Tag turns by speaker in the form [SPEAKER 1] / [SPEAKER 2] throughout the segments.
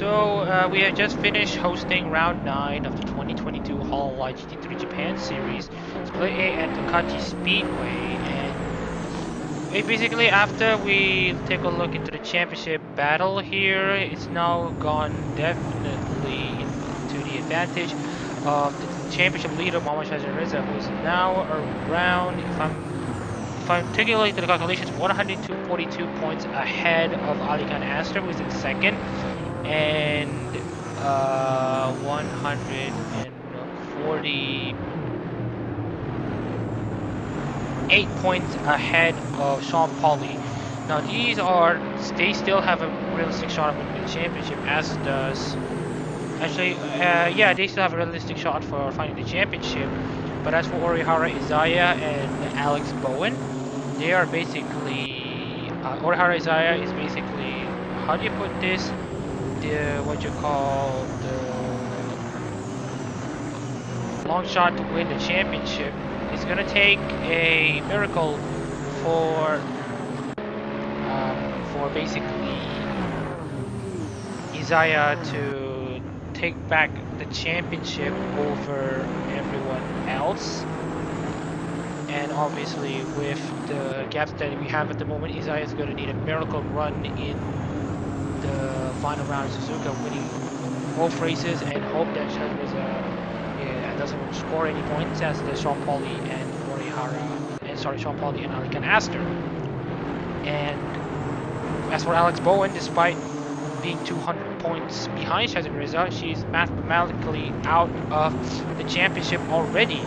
[SPEAKER 1] We have just finished hosting round 9 of the 2022 Hololive GT3 Japan Series, Split A at Tokachi Speedway, and basically after we take a look into the championship battle here, it's now gone definitely to the advantage of the championship leader Momoshaji Reza, who is now around, if I'm taking a look at the calculations, 142 points ahead of Adak-RMS, who is in second, and 148 points ahead of Sean Pauly. Now they still have a realistic shot of winning the championship, as does, actually, they still have a realistic shot for finding the championship. But as for Orihara Izaya and Alex Bowen, they are basically, Orihara Izaya is basically, how do you put this? What you call the long shot to win the championship. It's gonna take a miracle for basically Izaya to take back the championship over everyone else. And obviously with the gaps that we have at the moment, Izaya is gonna need a miracle run in the final round of Suzuka, winning both races, and hope that Shazreza doesn't score any points as the Sean Pauly and Sean Pauly and Adak-RMS. And as for Alex Bowen, despite being 200 points behind Shazreza, she's mathematically out of the championship already,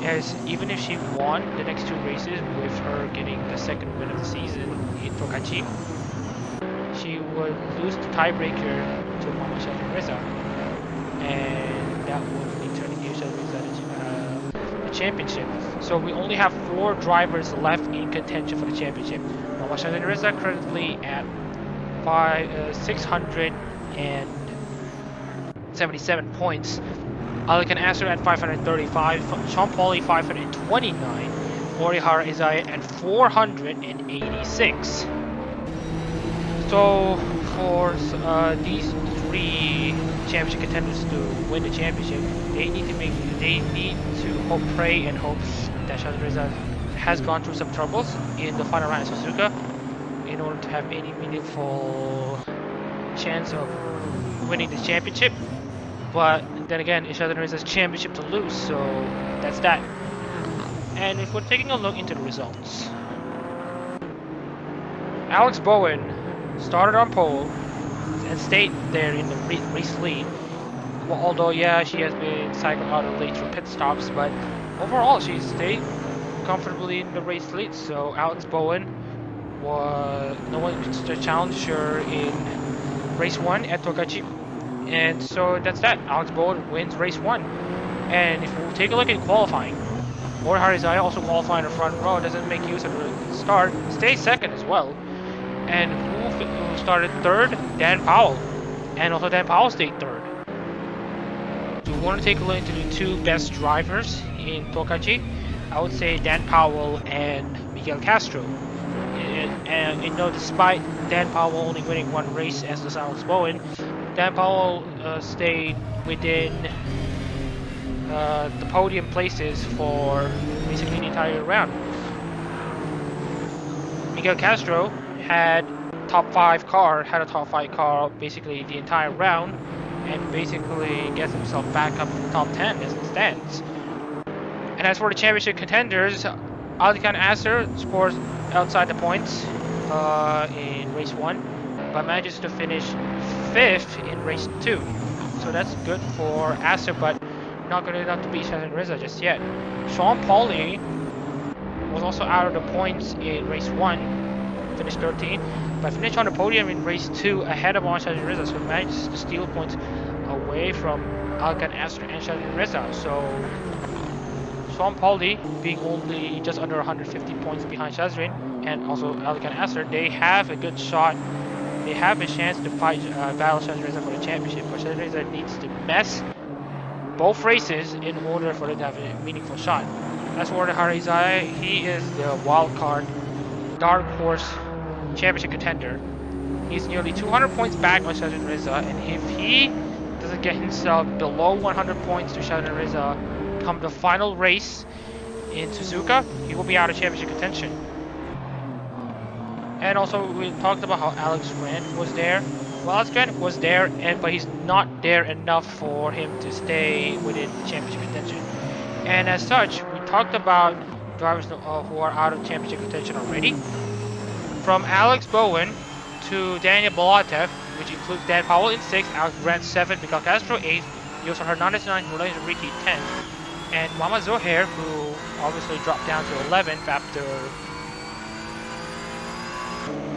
[SPEAKER 1] as even if she won the next 2 races with her getting the second win of the season in Tokachi, she would lose the tiebreaker to Momoshaji Reza, and that would be turning Shazreza the championship. So we only have 4 drivers left in contention for the championship. Momoshaji Reza currently at 677 points. Adak-RMS at 535, Sean Pauly 529, Orihara Izaya at 486. So for these 3 championship contenders to win the championship, they need to pray and hope that Shazreza has gone through some troubles in the final round of Suzuka in order to have any meaningful chance of winning the championship. But then again, it's Shazreza's championship to lose, so that's that. And if we're taking a look into the results, Alex Bowen started on pole and stayed there in the race lead. Well, although she has been cycled out of late through pit stops, but overall she stayed comfortably in the race lead. So Alex Bowen was the challenger in race 1 at Tokachi, and so that's that. Alex Bowen wins race 1. And if we'll take a look at qualifying, Orihara Izaya also qualifying in the front row, doesn't make use of the start, stays second as well. And who started third? Dan Powell. And also Dan Powell stayed third. So we want to take a look into the 2 best drivers in Tokachi. I would say Dan Powell and Miguel Castro. And despite Dan Powell only winning 1 race as does Alex Bowen, Dan Powell stayed within the podium places for basically the entire round. Miguel Castro had a top 5 car basically the entire round, and basically gets himself back up in the top 10 as it stands. And as for the championship contenders, Adak-RMS scores outside the points in race 1, but manages to finish 5th in race 2. So that's good for Aster, but not good enough to beat Shazreza just yet. Sean Pauly was also out of the points in race 1, finished 13, but finished on the podium in race 2 ahead of Shazreza, so managed to steal points away from Adak-RMS and Shazreza. So Sean Pauly being only just under 150 points behind Shazrin and also Adak-RMS, they have a good shot. They have a chance to battle Shazreza for the championship, but Shazreza needs to mess both races in order for them to have a meaningful shot. As for Orihara Izaya, he is the wild card, dark horse championship contender. He's nearly 200 points back on Shazin Reza, and if he doesn't get himself below 100 points to Shazin Reza come the final race in Suzuka, he will be out of championship contention. And also, we talked about how Alex Grant was there. Well, Alex Grant was there, but he's not there enough for him to stay within championship contention. And as such, we talked about drivers who are out of championship contention already. From Alex Bowen to Daniel Bolatev, which includes Dan Powell in 6th, Alex Grant 7th, Miguel Castro 8th, Yosa Hernandez 9th, Lorenzo Ricky 10th, and Mama Zohair, who obviously dropped down to 11th after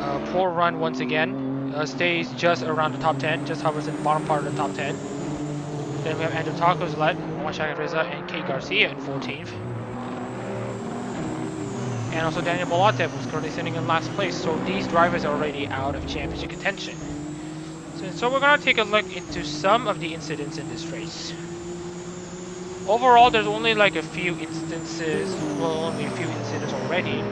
[SPEAKER 1] a poor run once again, stays just around the top 10, just hovers in the bottom part of the top 10. Then we have Andrew Tacos led, Mashaka Reza, and Kate Garcia in 14th. And also Daniel Bolatev was currently sitting in last place, so these drivers are already out of championship contention. So we're going to take a look into some of the incidents in this race. Overall, there's only like a few instances, well, only a few incidents already.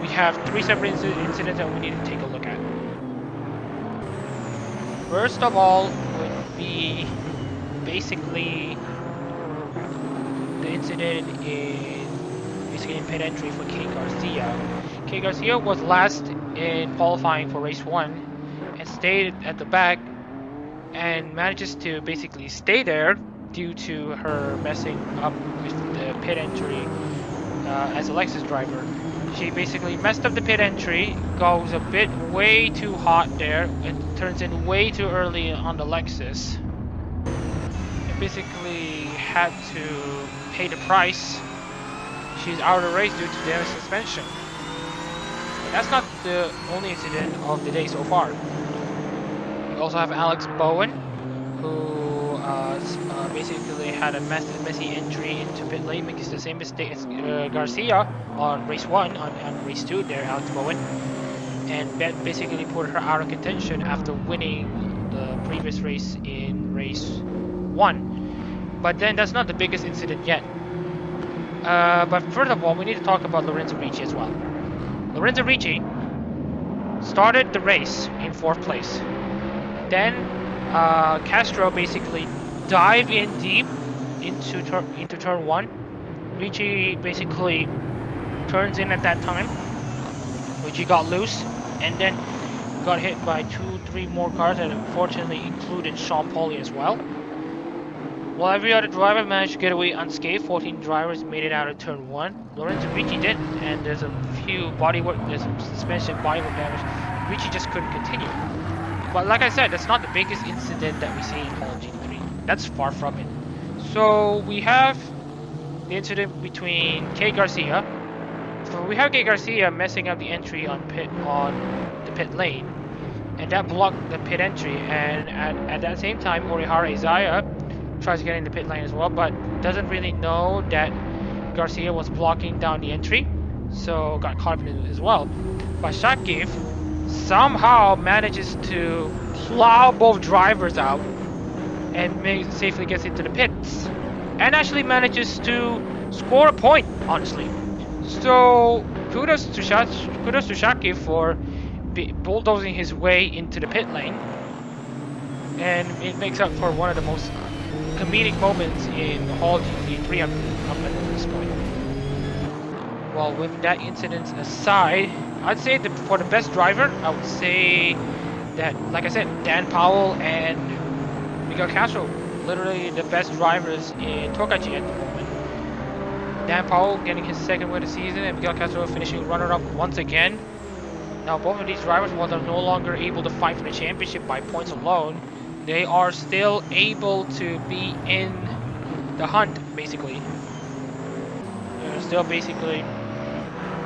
[SPEAKER 1] We have 3 separate incidents that we need to take a look at. First of all would be basically the incident in pit entry for Kate Garcia. Kate Garcia was last in qualifying for race 1 and stayed at the back and manages to basically stay there due to her messing up with the pit entry as a Lexus driver. She basically messed up the pit entry, goes a bit way too hot there, and turns in way too early on the Lexus. And basically had to pay the price. She's out of the race due to damaged suspension. But that's not the only incident of the day so far. We also have Alex Bowen, who basically had a messy entry into pit lane, making the same mistake as Garcia on race 1, on race 2 there, Alex Bowen, and basically put her out of contention after winning the previous race in race 1. But then that's not the biggest incident yet. But first of all, we need to talk about Lorenzo Ricci as well. Lorenzo Ricci started the race in 4th place. Then Castro basically dived in deep into turn 1. Ricci basically turns in at that time. Ricci got loose and then got hit by 2-3 more cars that unfortunately included Sean Pauli as well. While every other driver managed to get away unscathed, 14 drivers made it out of turn 1. Lorenzo Ricci didn't, and there's a few there's some suspension bodywork damage. Ricci just couldn't continue. But like I said, that's not the biggest incident that we see in Hololive GT3. That's far from it. So we have the incident between Kate Garcia. So we have Kate Garcia messing up the entry on the pit lane, and that blocked the pit entry. And at that same time, Orihara Isaiah tries to get in the pit lane as well, but doesn't really know that Garcia was blocking down the entry, so got caught up in it as well. But Shakiv somehow manages to plow both drivers out and safely gets into the pits, and actually manages to score a point, honestly. So kudos to Shakiv for bulldozing his way into the pit lane, and it makes up for one of the most comedic moments in Hololive GT3 up until this point. Well, with that incident aside, I'd say that for the best driver, I would say that, like I said, Dan Powell and Miguel Castro, literally the best drivers in Tokachi at the moment. Dan Powell getting his 2nd win of the season, and Miguel Castro finishing runner-up once again. Now, both of these drivers, while they're no longer able to fight for the championship by points alone, they are still able to be in the hunt, basically. They're still basically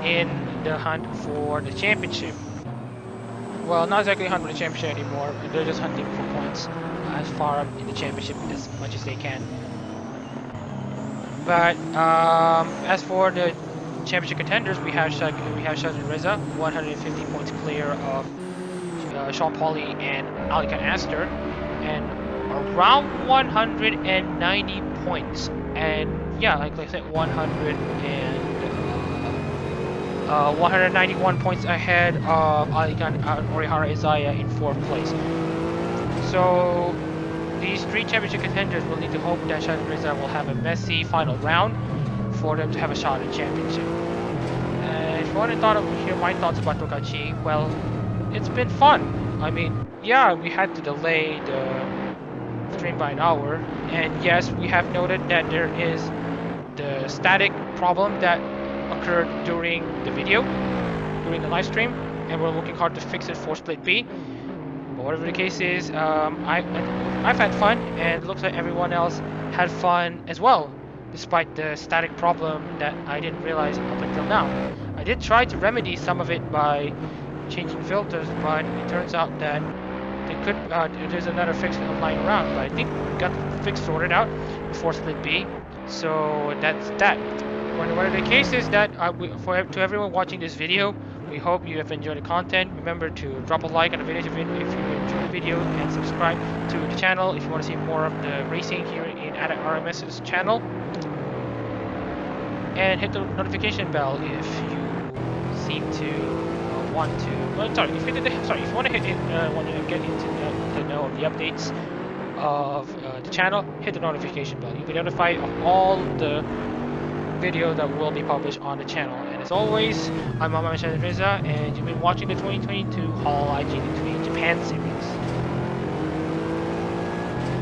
[SPEAKER 1] in the hunt for the championship. Well, not exactly hunt for the championship anymore. They're just hunting for points as far up in the championship as much as they can. But as for the championship contenders, we have Shazin Reza, 150 points clear of Sean Pauli and Alikan Astor, and around 190 points. And yeah, like I said, 100 and 191 points ahead of Orihara Izaya in 4th place. So these 3 championship contenders will need to hope that Shazam Reza will have a messy final round for them to have a shot at championship. And if you want to hear my thoughts about Tokachi, well, it's been fun. I mean, yeah, we had to delay the stream by an hour, and yes, we have noted that there is the static problem that occurred during the video, during the live stream, and we're working hard to fix it for Split B. But whatever the case is, I've had fun, and it looks like everyone else had fun as well, despite the static problem that I didn't realize up until now. I did try to remedy some of it by changing filters, but it turns out that there's another fix lying around, but I think we got the fix sorted out before Split B, so that's that. Whatever the case is, that to everyone watching this video, we hope you have enjoyed the content. Remember to drop a like on the video if you enjoyed the video, and subscribe to the channel if you want to see more of the racing here in Adak-RMS's channel. And hit the notification bell if you seem to want to. Well, sorry, if you want to get into the know of the updates of the channel, hit the notification bell. You'll be notified of all the video that will be published on the channel. And as always, I'm Mama Reza, and you've been watching the 2022 Hololive GT3 Japan series.